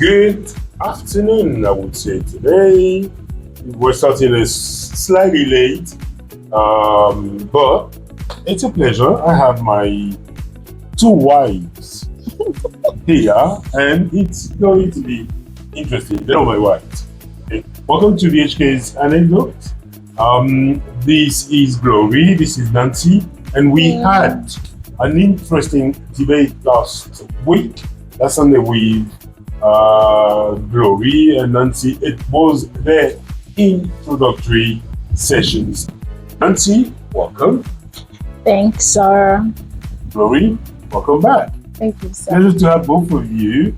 Good afternoon, I would say today. We're starting slightly late, but it's a pleasure. I have my two wives here, and it's going to be interesting. They are my wives. Okay. Welcome to Bhk'S Anecdotes. This is Glory, this is Nancy, and we had an interesting debate last week. Last Sunday with Glory and Nancy. It was their introductory sessions. Nancy, welcome. Thanks, sir. Glory, welcome back. Thank you, sir. Pleasure to have both of you.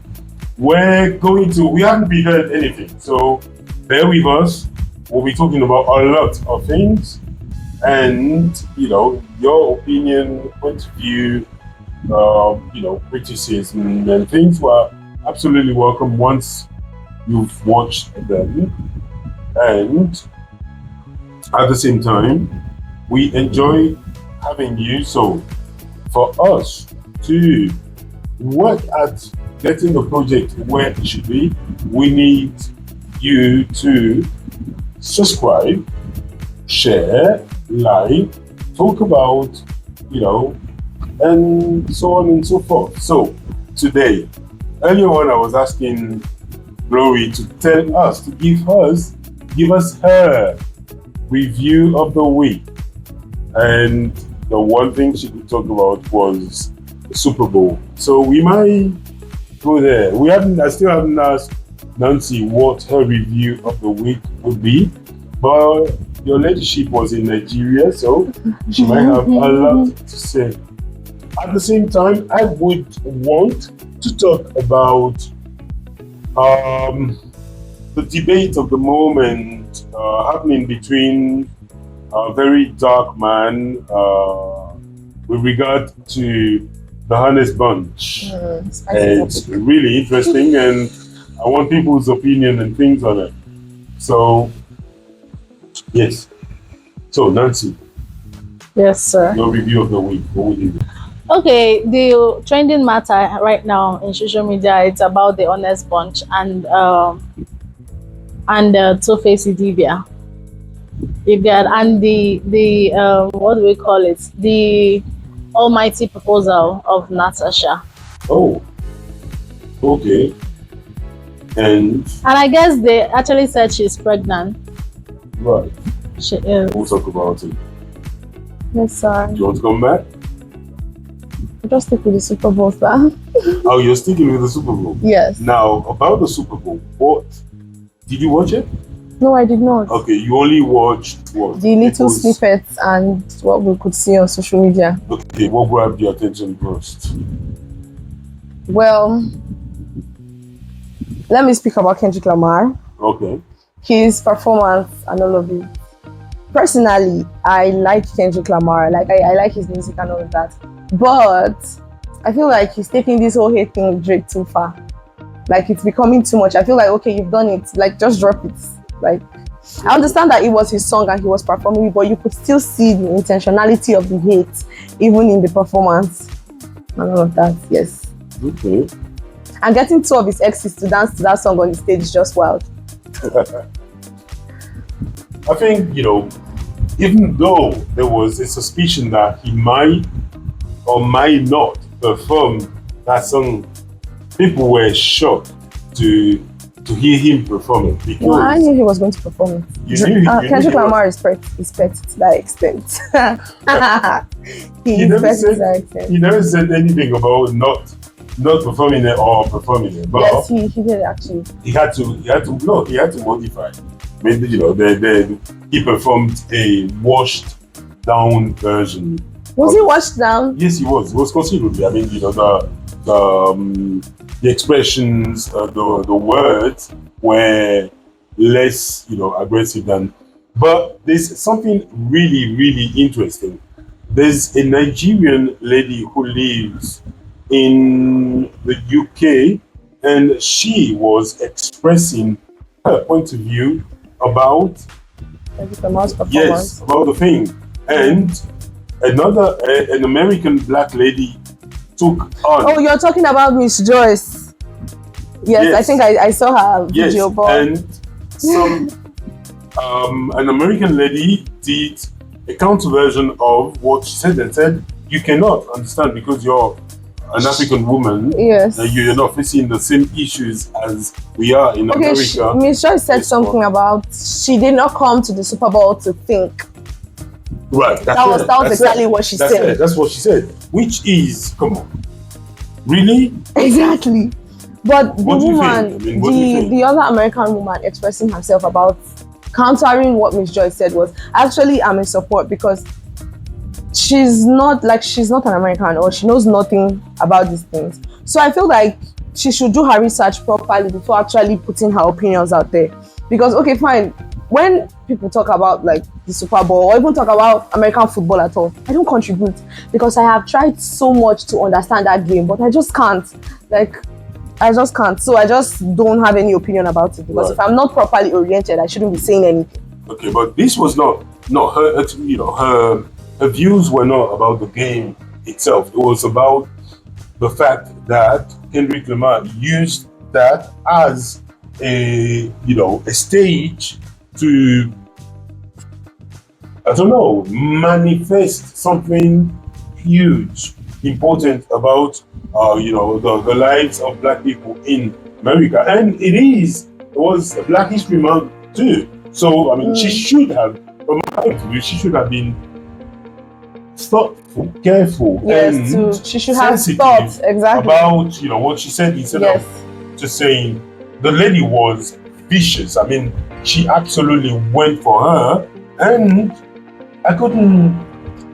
We haven't prepared anything, so bear with us. We'll be talking about a lot of things, and your opinion, point of view, criticism and things were absolutely welcome once you've watched them. And at the same time, we enjoy having you. So for us to work at getting the project where it should be, we need you to subscribe, share, like, talk about, and so on and so forth. So today, earlier on, I was asking Glory to tell us, to give us her review of the week. And the one thing she could talk about was the Super Bowl. So we might go there. I still haven't asked Nancy what her review of the week would be, but your ladyship was in Nigeria, so she might have a lot to say. At the same time, I would want to talk about the debate of the moment happening between Verydarkman with regard to the Honest Bunch. It's really interesting, and I want people's opinion and things on it. So, yes. So, Nancy. Yes, sir. Your review of the week. What would you do? Okay, the trending matter right now in social media, it's about the Honest Bunch and Two-Face Idibia. And the what do we call it? The almighty proposal of Natasha. Oh, okay. And I guess they actually said she's pregnant. Right. She is. We'll talk about it. Yes, sir. Do you want to come back? Just stick with the Super Bowl, sir. Oh, you're sticking with the Super Bowl? Yes. Now, about the Super Bowl, what? Did you watch it? No, I did not. Okay, you only watched what? The little snippets and what we could see on social media. Okay, what grabbed your attention first? Well, let me speak about Kendrick Lamar. Okay. His performance and all of it. Personally, I like Kendrick Lamar. I like his music and all of that. But I feel like he's taking this whole hate thing with Drake too far. Like, it's becoming too much. I feel like, okay, you've done it. Like, just drop it. Like, I understand that it was his song and he was performing it, but you could still see the intentionality of the hate, even in the performance and all of that. Yes. Okay. And getting two of his exes to dance to that song on the stage is just wild. I think, even though there was a suspicion that he might or might not perform that song, people were shocked to hear him perform it. Because well, I knew he was going to perform it. Kendrick Lamar is pet to that extent. He never said anything about not performing it or performing it. But yes, he did actually. He had to modify. Maybe he performed a washed down version. Was he washed down? Yes, he was. It was considerably. I mean, the expressions, the words were less, aggressive than. But there's something really, really interesting. There's a Nigerian lady who lives in the UK, and she was expressing her point of view about about the thing. And an American black lady took on. Oh, you're talking about Miss Joyce. Yes, I think I saw her video, but and some an American lady did a counter version of what she said and said, you cannot understand because you're an African woman. Yes. You're not facing the same issues as we are in America. Miss Joy said something about she did not come to the Super Bowl to think. Right. That was exactly what she said. That's what she said. Which is, come on, really? Exactly. But the What do you woman, think? I mean, what do you think? the other American woman expressing herself about countering what Miss Joy said was, actually I'm in support because she's not an American or she knows nothing about these things. So I feel like she should do her research properly before actually putting her opinions out there. Because okay, fine, when people talk about like the Super Bowl or even talk about American football at all, I don't contribute because I have tried so much to understand that game, but I just can't. I just can't. So I just don't have any opinion about it because if I'm not properly oriented, I shouldn't be saying anything. Okay, but this was not her. You know, her views were not about the game itself. It was about the fact that Kendrick Lamar used that as a stage to, I don't know, manifest something huge, important about the lives of Black people in America, and it was Black History Month too. So I mean, she should have been thoughtful, careful, and she should have sensitive thought exactly about what she said instead of just saying the lady was vicious. I mean, she absolutely went for her, and I couldn't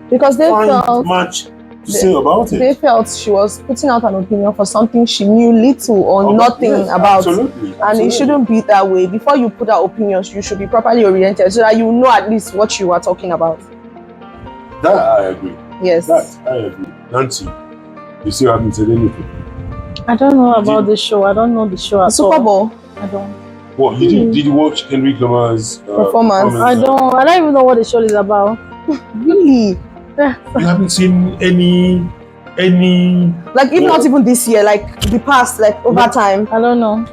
because they find felt much to say about it. They felt she was putting out an opinion for something she knew little or nothing about. Absolutely. And it shouldn't be that way. Before you put out opinions, you should be properly oriented so that you know at least what you are talking about. That I agree. Yes. That I agree. Nancy, you still haven't said anything. I don't know about the show. I don't know the show at all. Super Bowl. I don't. What did you watch Kendrick Lamar's performance? I don't even know what the show is about. Really? You haven't seen any like if not even this year, like the past, like over time. I don't know.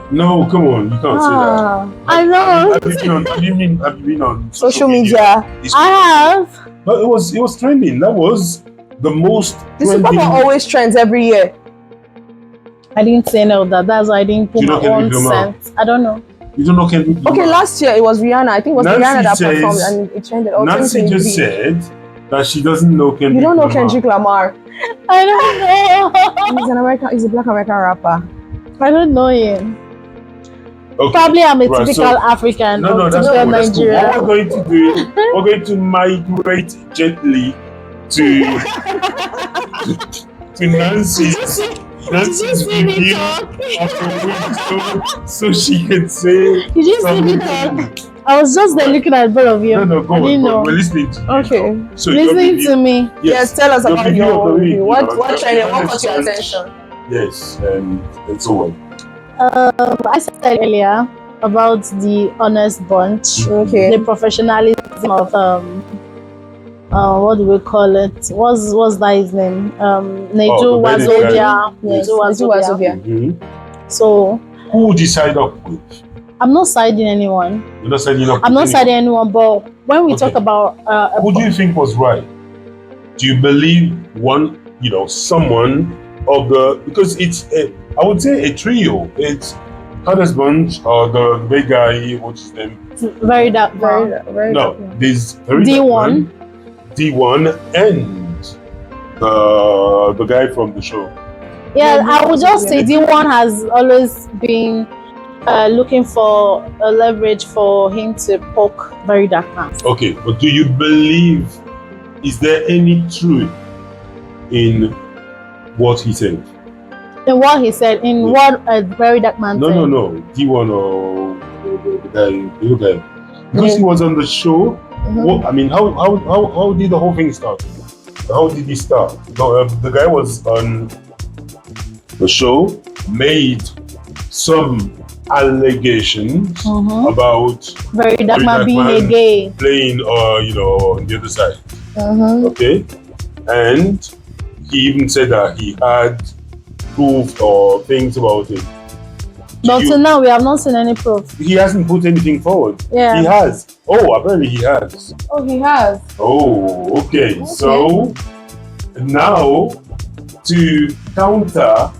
No, come on, you can't say that. I know. Have you been on social media? I have. But it was trending. That was the most The trending. Super Bowl always trends every year. I didn't say no of that. That's why I didn't put my own sense. I don't know. You don't know Kendrick Lamar? Okay, last year it was Rihanna. I think it was Nancy Rihanna that performed and it trended. Nancy just said that she doesn't know Kendrick Lamar. You don't know Kendrick Lamar. I don't know. He's a Black American rapper. I don't know him. Okay. Probably I'm a typical African. No, that's cool. Nigeria. What we're going to do, we're going to migrate gently to Nancy's review of the week, so she can say. Did you see me talk? I was just there looking at both of you. No, go on. We're listening to you. Okay. So listening to me. Yes, tell us about your review. What trended? What caught your attention? Yes, and so on. I said earlier about the honest bunch, the professionalism of what do we call it? What's that his name? Nedu Wazobia. Nedu Wazobia. Mm-hmm. So who would you side up with? I'm not siding anyone. You're not siding up. I'm not siding anyone. But when we talk about who do you think was right? Do you believe someone of the, because it's I would say a trio. It's Honest Bunch or the big guy, what's his name? Verydarkman. No, there's D1, and the guy from the show. Yeah, I would just say D1 has always been looking for a leverage for him to poke Verydarkman. Okay, but do you believe, is there any truth in what he said? In what he said, in what Verydarkman said? No. D1 or the guy. Because he was on the show. What, I mean, how did the whole thing start? How did he start? The guy was on the show, made some allegations about Verydarkman being a gay, playing on the other side. Okay, and he even said that he had proof or things about it. But till now, we have not seen any proof. He hasn't put anything forward. Yeah. He has. Oh, apparently he has. Oh, he has. Oh, okay. So now to counter,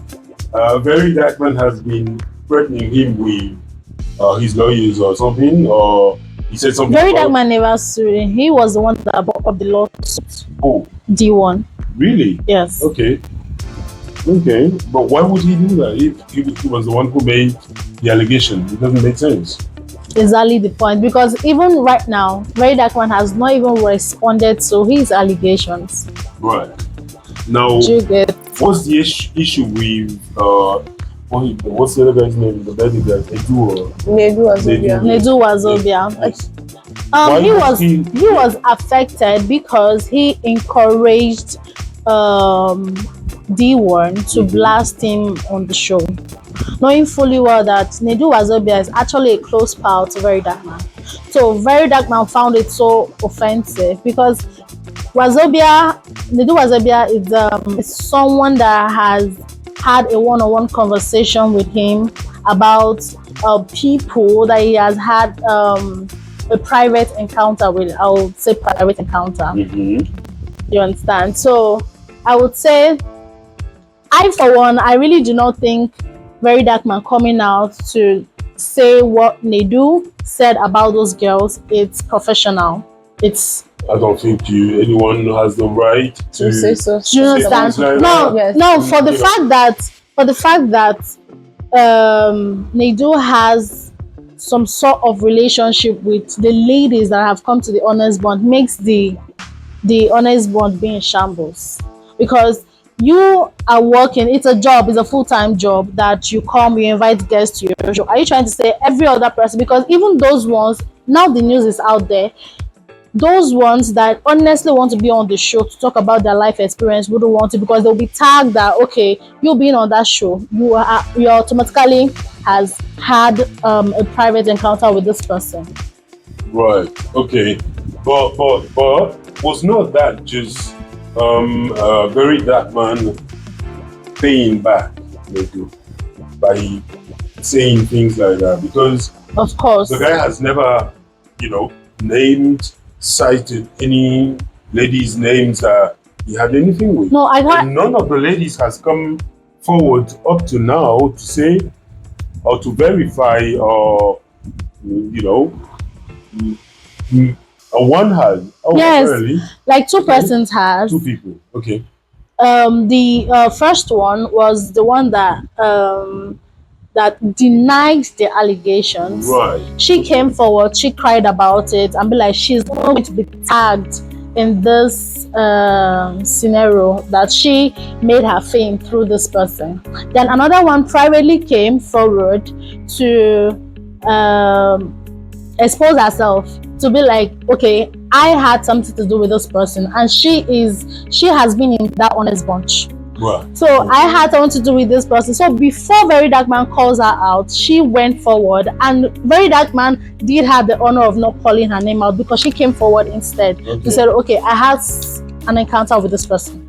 Verydarkman has been threatening him with his lawyers or something, or he said something. Verydarkman never sued him. He was the one that brought up the lawsuit. Oh, D1. really? Yes. Okay. Okay, but why would he do that if he was the one who made the allegation? It doesn't make sense. Exactly the point, because even right now, Verydarkman has not even responded to his allegations. Right. Now, Do you get? what's the issue with what's the other guy's name? The bad guy, Nedu Wazobia. Nedu Wazobia. Yes. Why He was was affected because he encouraged D1 to blast him on the show, knowing fully well that Nedu Wazobia is actually a close pal to Verydarkman. So Verydarkman found it so offensive because Nedu Wazobia is someone that has had a one-on-one conversation with him about people that he has had a private encounter with. I would say private encounter. You understand? So I would say, for one, I really do not think Verydarkman coming out to say what Nedu said about those girls, it's professional. I don't think anyone has the right to say so. Do you understand? Like No, Yes. no. For the fact that Nedu has some sort of relationship with the ladies that have come to the honest bond makes the honest bond be in shambles, because you are working. It's a job. It's a full-time job that you come, you invite guests to your show. Are you trying to say every other person? Because even those ones, now the news is out there, those ones that honestly want to be on the show to talk about their life experience wouldn't want to, because they'll be tagged that, okay, you being on that show, you automatically has had a private encounter with this person. Right. Okay. But was not that just Verydarkman paying back Nedu by saying things like that? Because Of course. the guy has never, cited any ladies' names that he had anything with. No, I And can't. none of the ladies has come forward up to now to say or to verify, or one has. Oh, Yes. apparently, Like two persons has. two people. Okay. The first one was the one that denied the allegations. Right. She came forward, she cried about it, and be like, she's not going to be tagged in this scenario, that she made her fame through this person. Then another one privately came forward to expose herself, to be like, okay, I had something to do with this person, and she has been in that honest bunch. Right. So I had something to do with this person. So before Verydarkman calls her out, she went forward, and Verydarkman did have the honor of not calling her name out, because she came forward instead to say, okay, I had an encounter with this person.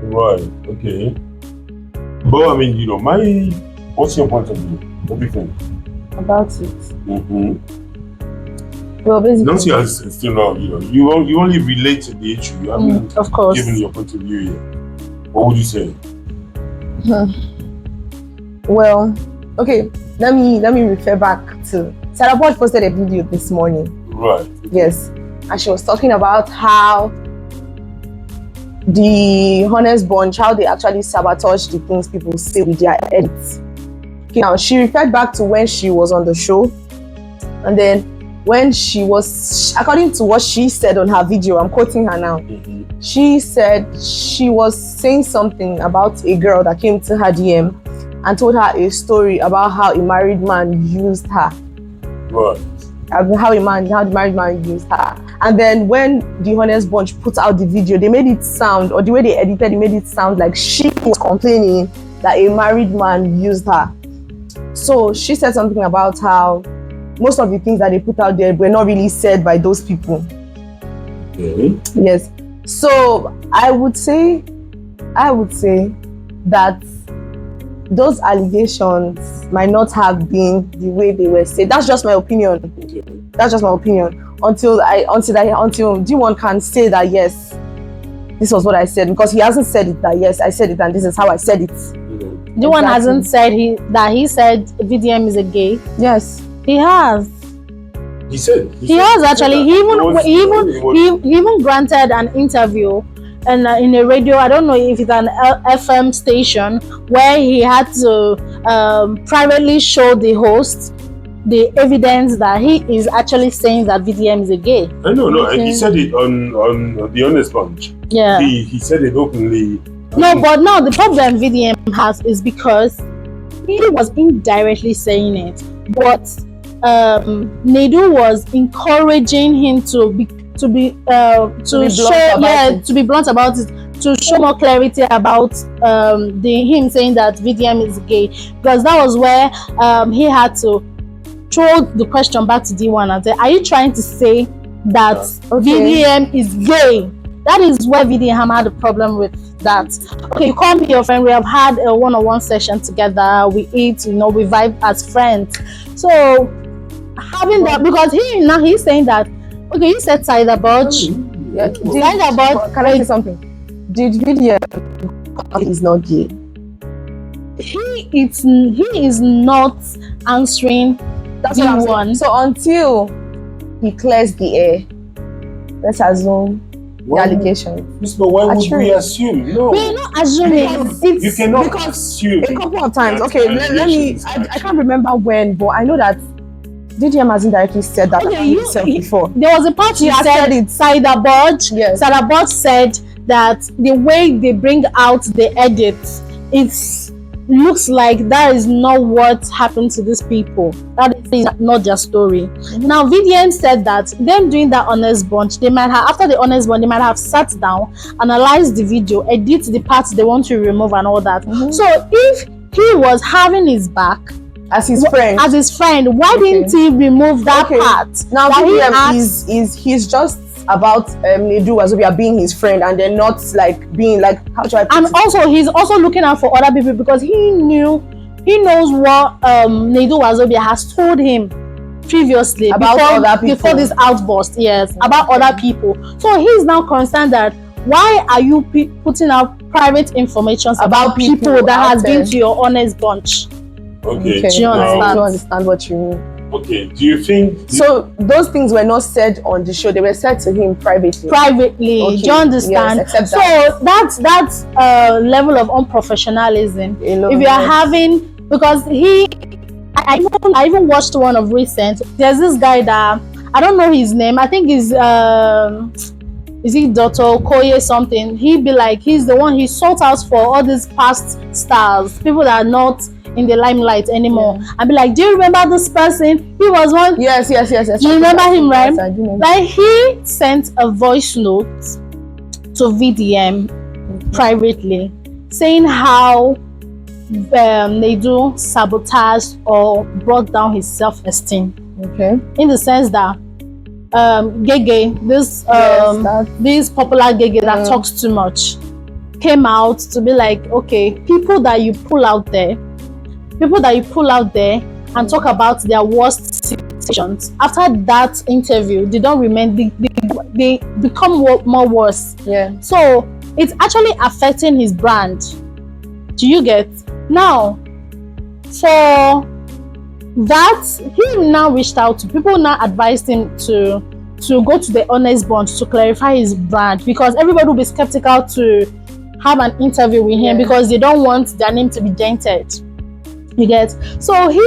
Right. Okay. But I mean, what's your point of view? What do you think? About it. Mm-hmm. Well, basically, Nancy has still not, you only relate to the issue. You haven't Of course. given your point of view yet. What would you say? well, okay. Let me refer back to Sarah Boyd posted a video this morning. Right. Yes, and she was talking about how the honest bunch, how they actually sabotage the things people say with their edits. Okay, now she referred back to when she was on the show, and then when she was, according to what she said on her video, I'm quoting her now. She said she was saying something about a girl that came to her DM and told her a story about how a married man used her. Right. How the married man used her. And then when the honest bunch put out the video, they made it sound, or the way they edited it made it sound like she was complaining that a married man used her. So she said something about how most of the things that they put out there were not really said by those people. Okay. Yes. So I would say that those allegations might not have been the way they were said. That's just my opinion. Okay. That's just my opinion. Until D1 can say that yes, this was what I said, because he hasn't said it that yes, I said it and this is how I said it. D1 hasn't said he said VDM is a gay. Yes, he has. He has actually. He even granted an interview and in a radio. I don't know if it's an FM station where he had to privately show the host the evidence that he is actually saying that VDM is a gay. No, he said it on the Honest Bunch. Yeah, he said it openly. No, but now the problem VDM has is because he was indirectly saying it, but Nedu was encouraging him to be blunt about it, to show more clarity about him saying that VDM is gay, because that was where he had to throw the question back to D1 and say, are you trying to say that VDM is gay? That is where VDM had a problem with that. Okay, you call me your friend, we have had a one-on-one session together, we eat, we vibe as friends. So having that, because he's saying that, okay, you said Cider Budge. Yeah. Can I say something? Did VDM is not gay? He is not answering. That's what I'm saying. So until he clears the air, let's assume the allegations. But why would we assume? No, we're not assuming. You cannot assume. A couple of times. Okay, let me. I can't remember when, but I know that DDM has indirectly said that himself before. There was a part he said it. Cider Budge. Yes. Cider Budge said that the way they bring out the edits, it looks like that is not what happened to these people. That is not their story. Now, VDM said that them doing that Honest Bunch, they might have, after the Honest Bunch, they might have sat down, analyzed the video, edit the parts they want to remove and all that. So if he was having his back as his friend, why didn't he remove that part? Now VDM he's just about Nedu Wazobia being his friend, and then not like being like, how do I put and it? Also he's also looking out for other people, because he knows what Nedu Wazobia has told him previously about other people before this outburst. Yes, about other people. So he's now concerned that why are you putting out private information about people that has been to your Honest Bunch? Okay. Do you understand? I don't understand what you mean. Okay, do you think... So those things were not said on the show, they were said to him privately? Okay. Do you understand? Yes, so that's level of unprofessionalism. If you are having... Because I even watched one of recent. There's this guy that... I don't know his name. I think he's... is he Dr. Okoye something? He'd be like, he's the one, he sought out for all these past stars, people that are not in the limelight anymore. I'd be like, do you remember this person? He was one. Yes. Do you remember him, right? Yes, I do remember. Like, he sent a voice note to VDM privately, saying how Nedu sabotaged or brought down his self-esteem. Okay. In the sense that Gege, this popular Gege that talks too much, came out to be like, okay, people that you pull out there and talk about their worst situations, after that interview, they don't remain, they become more worse. Yeah. So it's actually affecting his brand. Do you get? Now, for that, he now reached out to people, now advised him to go to the Honest Bunch to clarify his brand, because everybody will be skeptical to have an interview with him because they don't want their name to be dented. You get? So he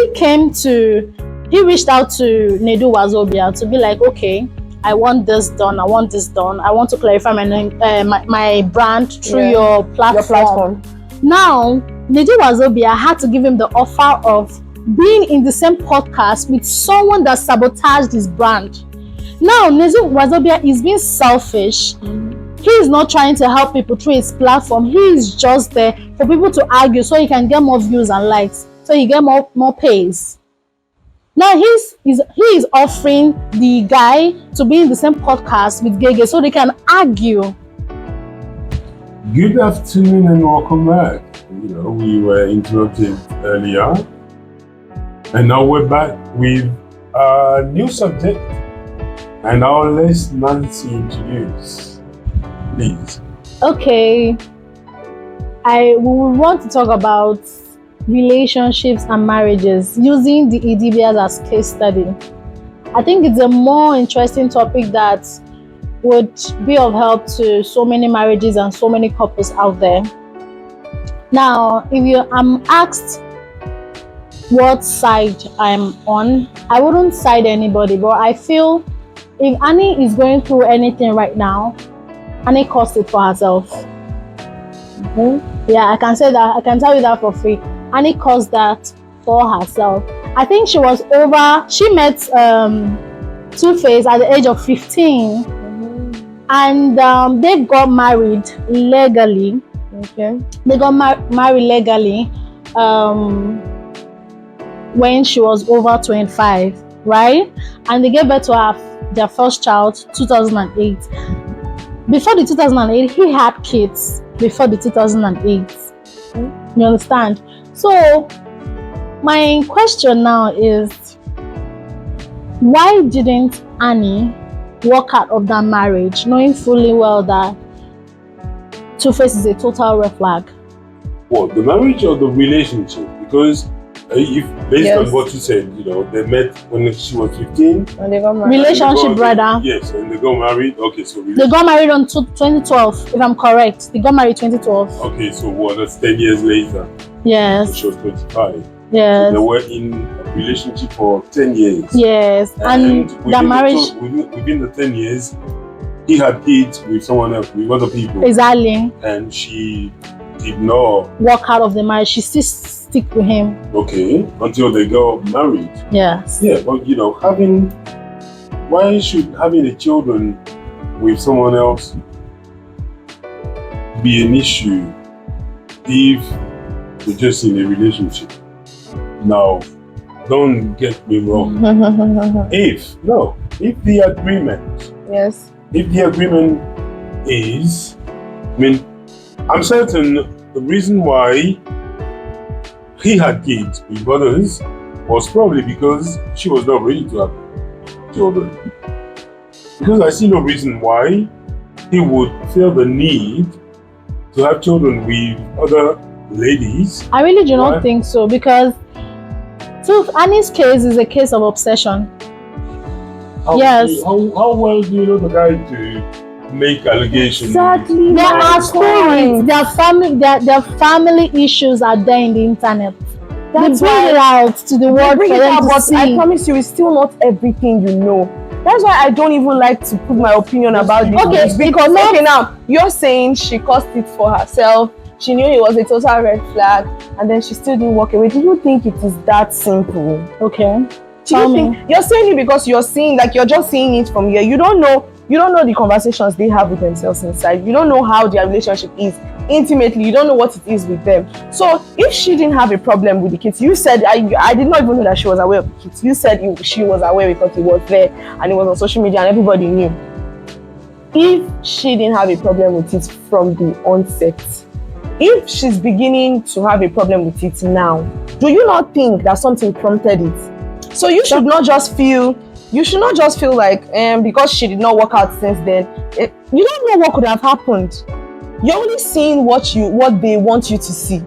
reached out to Nedu Wazobia to be like, okay, I want this done, I want to clarify my name, my brand through your platform. Now, Nedu Wazobia had to give him the offer of being in the same podcast with someone that sabotaged his brand. Now, Nedu Wazobia is being selfish. He is not trying to help people through his platform. He is just there for people to argue so he can get more views and likes, so he get more pays. Now he is offering the guy to be in the same podcast with Gege so they can argue. Good afternoon and welcome back. we were interrupted earlier, and now we're back with a new subject. And now let's Nancy introduce, please. Okay, we want to talk about relationships and marriages using the Idibias as case study. I think it's a more interesting topic that would be of help to so many marriages and so many couples out there. Now, if I'm asked what side I'm on, I wouldn't side anybody, but I feel if Annie is going through anything right now, Annie caused it for herself. Yeah, I can say that. I can tell you that for free. Annie caused that for herself. I think she met Two-Face at the age of 15, and they got married legally. Okay. They got married legally when she was over 25, right? And they gave birth to their first child 2008. Before the 2008, he had kids before the 2008. You understand? So my question now is, why didn't Annie walk out of that marriage knowing fully well that Two-Face is a total red flag? What, the marriage or the relationship? Because if based on what you said, they met when she was 15. And they got married. Relationship, brother. Yes, and they got married. Okay, so they got married on 2012, if I'm correct. They got married 2012. Okay, so that's 10 years later. Yes. She was 25. Yes. So they were in a relationship for 10 years. Yes, and that marriage. Within the 10 years, he had kids with someone else, with other people. Exactly. And she did not walk out of the marriage. She still stick with him. Okay, until they got married. Yes. Yeah, but why should having a children with someone else be an issue if you're just in a relationship? Now, don't get me wrong. If the agreement. Yes. If the agreement is, I'm certain the reason why he had kids with brothers was probably because she was not ready to have children. Because I see no reason why he would feel the need to have children with other ladies. I really do not think so, because Annie's case is a case of obsession. Yes. How well do you know the guy to make allegations? Exactly. There are stories. Their family issues are there in the internet. That's why they bring it out to the world for them to see. I promise you, it's still not everything you know. That's why I don't even like to put my opinion about this. Okay, because now you're saying she caused it for herself. She knew it was a total red flag, and then she still didn't walk away. Do you think it is that simple? Okay. Tell me. You're saying it because you're just seeing it from here. You don't know the conversations they have with themselves inside. You don't know how their relationship is intimately. You don't know what it is with them. So if she didn't have a problem with the kids, you said, I did not even know that she was aware of the kids. You said she was aware because it was there and it was on social media and everybody knew. If she didn't have a problem with it from the onset, if she's beginning to have a problem with it now, do you not think that something prompted it? So you should not just feel like because she did not work out since then, you don't know what could have happened. You're only seeing what they want you to see.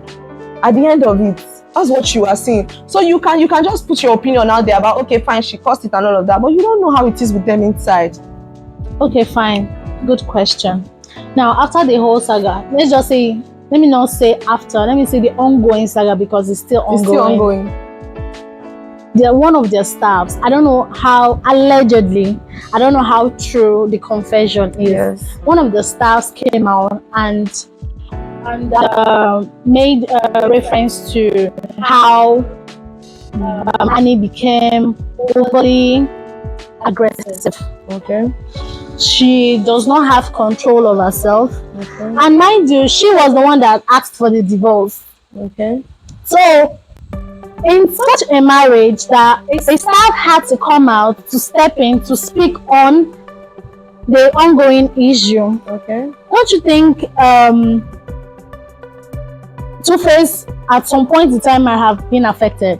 At the end of it, that's what you are seeing. So you can just put your opinion out there about, okay, fine, she caused it and all of that, but you don't know how it is with them inside. Okay, fine. Good question. Now, after the whole saga, let me not say after, let me say the ongoing saga, because it's still ongoing. They're one of their staffs. I don't know how, allegedly, I don't know how true the confession is. Yes. One of the staffs came out and made a reference to how Annie became overly aggressive. Okay. She does not have control of herself. Okay. And mind you, she was the one that asked for the divorce. Okay. So, in such a marriage, that a staff had to come out to step in to speak on the ongoing issue. Okay. Don't you think Two-Face at some point in time might have been affected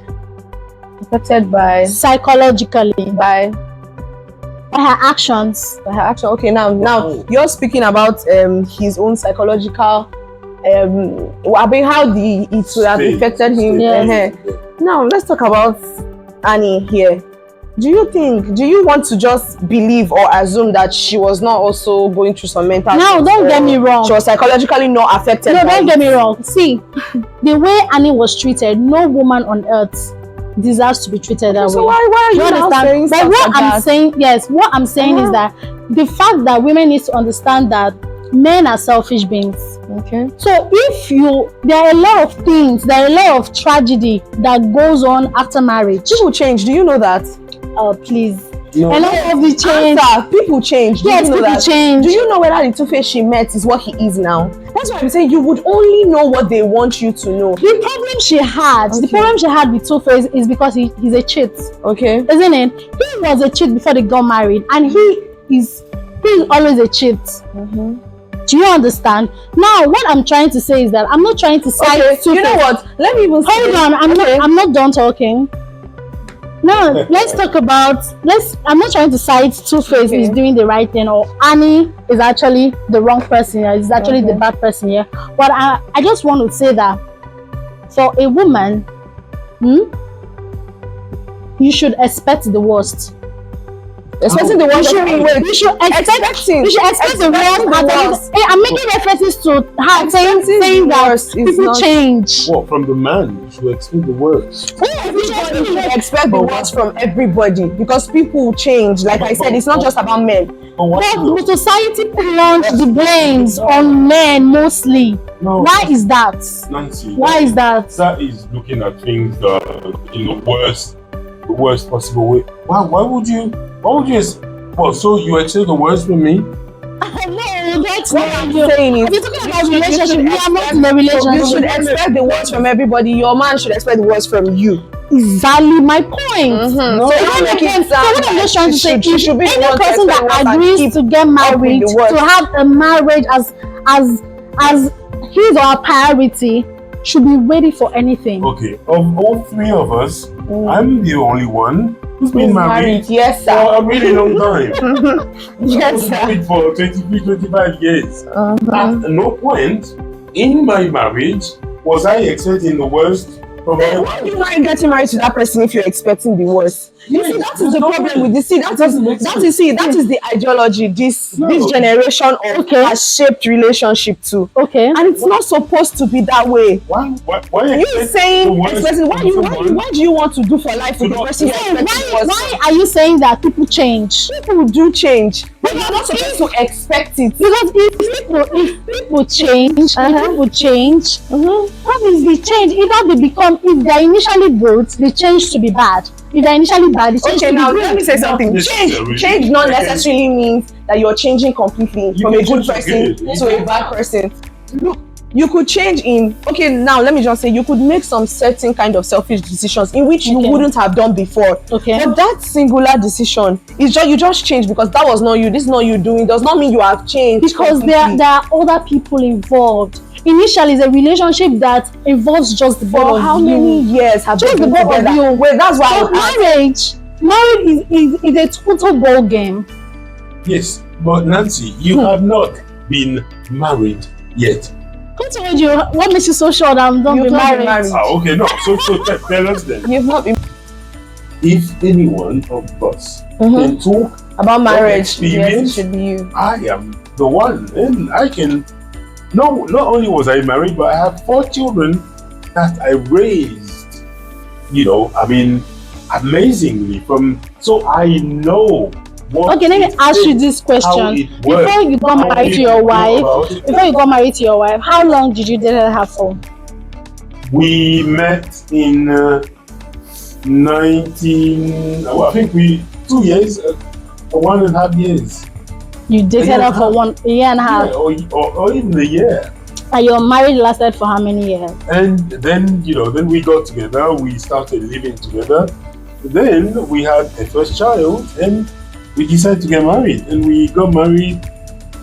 by psychologically by her actions. by her action. Okay, now you're speaking about his own psychological about how it would have affected him. Yes. Now let's talk about Annie here. Do you want to just believe or assume that she was not also going through some mental No, don't get me wrong. She was psychologically not affected? No, by don't it? get me wrong. See, the way Annie was treated, no woman on earth deserves to be treated that So way. why are you now saying But stuff what like I'm that? saying, yes, what I'm saying is that the fact that women need to understand that men are selfish beings. Okay. So there are a lot of things, there are a lot of tragedy that goes on after marriage. People change. Do you know that? Oh, please. No. A lot of the change. Answer. People change. Do Yes, you know people that? change. Do you know whether the Two-Face she met is what he is now? That's why I'm saying you would only know what they want you to know. The problem she had with Two-Face is because he's a cheat, Okay. isn't it? He was a cheat before they got married, and he's always a cheat. Do you understand? Now, what I'm trying to say is that I'm not trying to side Okay. Two-Face. You know what? Let me even Hold on, I'm not done talking. Now, let's talk about I'm not trying to side Two-Face is doing the right thing or Annie is actually the wrong person here, is actually the bad person here. But I just want to say that for a woman, you should expect the worst. Expecting the worst. You should expect the worst. Hey, I'm making references to her saying that people change. Well, from the man, you should expect the worst. You should expect the worst from everybody because people change. Like I said, it's not just about men. But society plunge the blames on men mostly. No. Why is that? Nancy, Why is that? That is looking at things in the worst possible way. Why would you? Well, so you expect the worst from me? No, that's What I'm saying is, you're talking about relationship. We are not in a relationship. you should expect the worst from everybody. Your man should expect the worst from you. Exactly my point. No, So what I'm just trying to say is should be any the one to person expect the worst that and agrees keep to get married, the worst. to have a marriage as his or her priority, should be ready for anything. Okay, of all three of us, I'm the only one who's been married Yes, sir. for a really long time. I was Yes, sir. married for 25 years. At no point in my marriage was I expecting the worst from Then why do you not getting married to that person if you're expecting the worst? You see, that is the problem with this. See, that is the ideology this generation has shaped relationship to. Okay. And it's not supposed to be that way. Why You saying expecting what do you want to do for life with the person you're expecting the worst? Why are you saying that people change? People do change, but you're not supposed to expect it. Because if people change, obviously change. If they're initially good, they change to be bad. If they're initially bad, they change to be Now good. let me say something. Change not necessarily means that you're changing completely from a good person to a bad person. Look, you could change now let me just say you could make some certain kind of selfish decisions in which you wouldn't have done before. Okay. But that singular decision is you just changed because that was not you. This is not you doing. Does not mean you have changed. Because there are other people involved. Initially, it's a relationship that involves just the both of you. How many years have Just they the been both of together? you. Wait, that's why So marriage is a total ball game. Yes, but Nancy, you have not been married yet. Who told you? What makes you so sure that I'm not You've be not been married? married. Okay, no. So tell us then. You've not been If any one of us can talk about marriage. Yes, it experience, should be you. I am the one, and I can. No, not only was I married, but I have 4 children that I raised. Amazingly so I know. Okay, let me ask you this question. Before you got married to your wife, how long did you date her for? We met in 2 years, 1.5 years. You dated her for a year and a half. Yeah, or even a year. And your marriage lasted for how many years? And then we got together, we started living together. Then we had a first child and we decided to get married. And we got married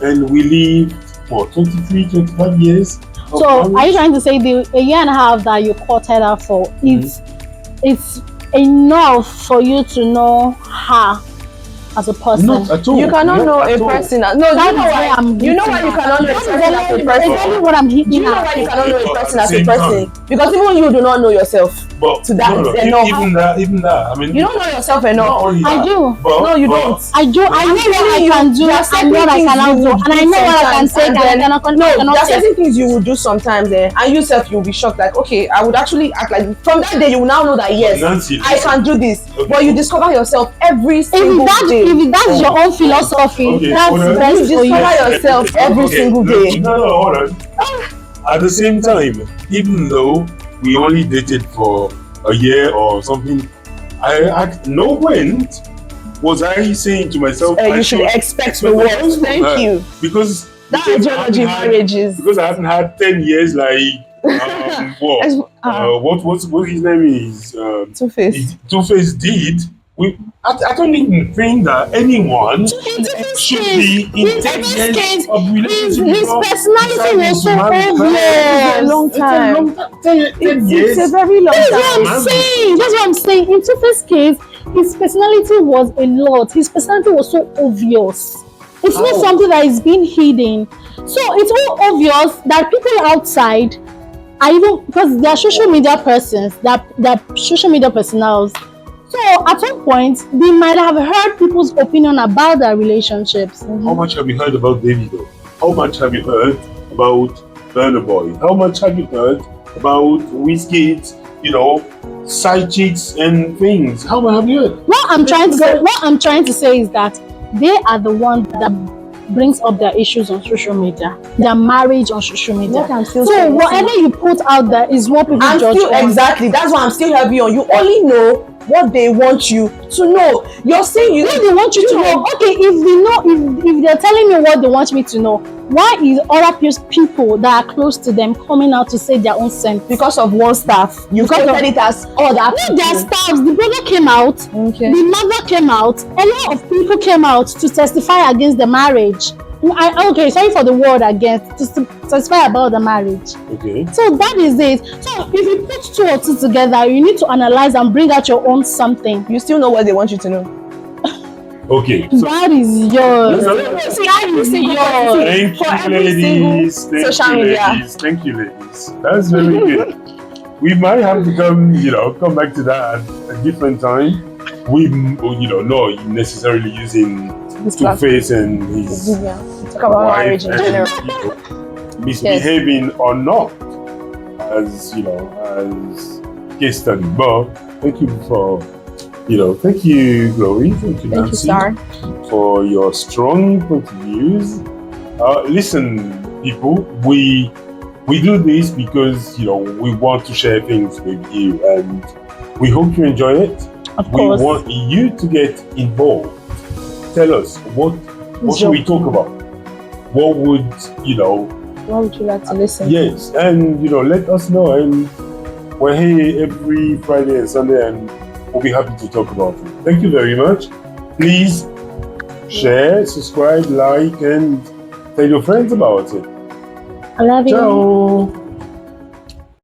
and we lived for 25 years. So are you trying to say the a year and a half that you courted her for, it's enough for you to know her as a person? Not at all. You cannot know Not a at all. person. No, you know why you cannot know a person as a person. Exactly what I'm hitting You know at. why you cannot know a person as a Same person? time. Because even you do not know yourself. But To that extent, no. even that. I mean, You don't know yourself enough. not only I that, do. but- No, you but- don't. I do. I know what I can do and what I cannot do, and I know what I can say and I cannot No, there are say. certain things you will do sometimes, and yourself you'll be shocked. Like, okay, I would actually act like. From that day, you will now know that yes, Nancy, I can do this. Okay. But you discover yourself every If single day. that's your own philosophy, Okay, that's hold on. You best for you. discover yourself every Okay, single day. No, hold on. At the same time, even though we only dated for a year or something, I at no point was I saying to myself, I You should expect the worst. Thank you. Because That because I ideology haven't had- marriages. because I haven't had 10 years like what his name is Two-Face. Two-Face did. I don't even think that anyone should be intelligent of relationship. His personality was so It's a obvious. long time. 10 years. It's a very long That's time. what I'm saying. That's what I'm saying. In Two-Face case, his personality was a lot. His personality was so obvious. It's not something that is being hidden. So it's all obvious that people outside are even, because they are social media persons, they're social media personals. So at some point, they might have heard people's opinion about their relationships. How much have you heard about Davido? How much have you heard about Burna Boy? How much have you heard about Wizkid's, side chicks and things? How much have you heard? What I'm trying to say is that they are the ones that brings up their issues on social media, their marriage on social media. What I'm still So saying, whatever you put out there is what people I'm judge still on. exactly. That's why I'm still heavy on. You only know what they want you to know. You're saying you What they want you to know. Okay, if they're telling me what they want me to know, why is other people that are close to them coming out to say their own sense? because of one staff. You quoted it as other Not their people. staffs. The brother came out, Okay. the mother came out, a lot of people came out to testify against the marriage. Okay, sorry for the word against, to testify about the marriage. Okay. So that is it. So if you put two or two together, you need to analyze and bring out your own something. You still know what they want you to know. Okay. So That is yours. Listen, That is yours. thank For you, every ladies. single social media. Thank you, ladies. That's very good. We might have to come back to that at a different time. We, not necessarily using Two-Face and his Talk about wife marriage in and, general. misbehaving or not, as as case study. But thank you for, thank you, Glory. Thank you, Thank you, Nancy, Star. for your strong point of views. Listen, people, we do this because we want to share things with you, and we hope you enjoy it. Of We course. want you to get involved. Tell us what should we talk about? What would What would you like to listen? Yes, and let us know. And we're here every Friday and Sunday, and we'll be happy to talk about it. Thank you very much. Please share, subscribe, like, and tell your friends about it. I love you. Ciao.